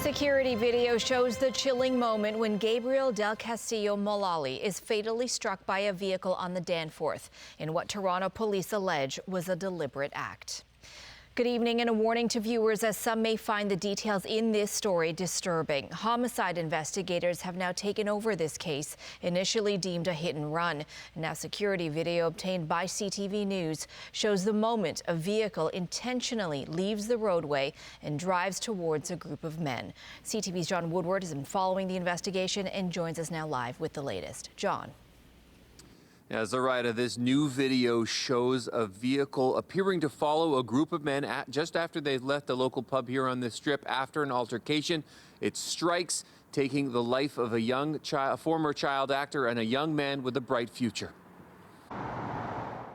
Security video shows the chilling moment when Gabriel Del Castillo Mullally is fatally struck by a vehicle on the Danforth in what Toronto police allege was a deliberate act. Good evening, and a warning to viewers, as some may find the details in this story disturbing. Homicide investigators have now taken over this case, initially deemed a hit and run. Now security video obtained by CTV News shows the moment a vehicle intentionally leaves the roadway and drives towards a group of men. CTV's John Woodward has been following the investigation and joins us now live with the latest. John. As the writer, this new video shows a vehicle appearing to follow a group of men just after they left the local pub here on this strip after an altercation. It strikes, taking the life of a former child actor and a young man with a bright future.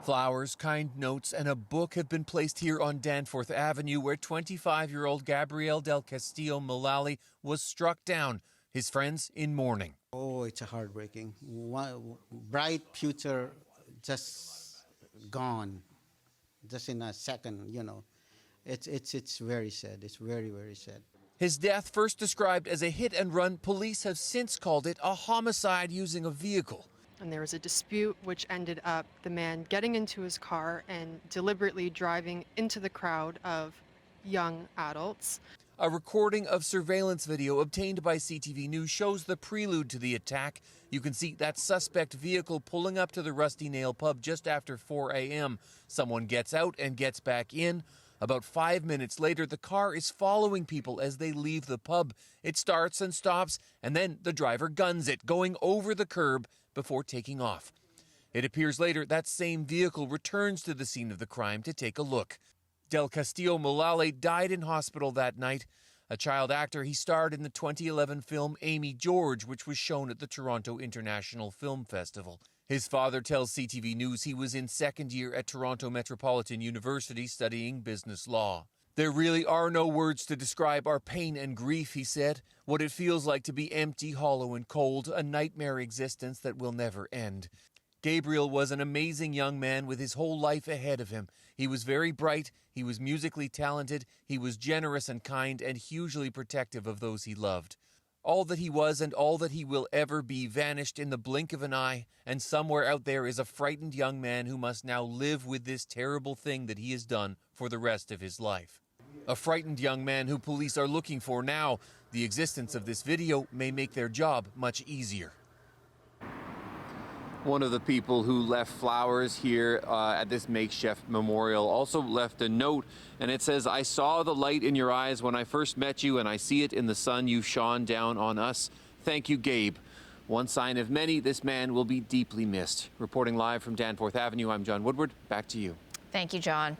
Flowers, kind notes, and a book have been placed here on Danforth Avenue, where 25-year-old Gabriel Del Castillo Mullally was struck down. His friends in mourning. Oh, it's a heartbreaking. Bright future just gone, just in a second, you know. It's very sad. It's very, very sad. His death, first described as a hit and run, police have since called it a homicide using a vehicle. And there was a dispute which ended up the man getting into his car and deliberately driving into the crowd of young adults. A recording of surveillance video obtained by CTV News shows the prelude to the attack. You can see that suspect vehicle pulling up to the Rusty Nail pub just after 4 a.m. Someone gets out and gets back in. About 5 minutes later, the car is following people as they leave the pub. It starts and stops, and then the driver guns it, going over the curb before taking off. It appears later that same vehicle returns to the scene of the crime to take a look. Del Castillo Mullally died in hospital that night. A child actor, he starred in the 2011 film Amy George, which was shown at the Toronto International Film Festival. His father tells CTV News he was in second year at Toronto Metropolitan University studying business law. There really are no words to describe our pain and grief, he said. What it feels like to be empty, hollow, and cold, a nightmare existence that will never end. Gabriel was an amazing young man with his whole life ahead of him. He was very bright, he was musically talented, he was generous and kind, and hugely protective of those he loved. All that he was and all that he will ever be vanished in the blink of an eye, and somewhere out there is a frightened young man who must now live with this terrible thing that he has done for the rest of his life. A frightened young man who police are looking for now. The existence of this video may make their job much easier. One of the people who left flowers here at this makeshift memorial also left a note, and it says, "I saw the light in your eyes when I first met you, and I see it in the sun you shone down on us. Thank you, Gabe." One sign of many, this man will be deeply missed. Reporting live from Danforth Avenue, I'm John Woodward. Back to you. Thank you, John.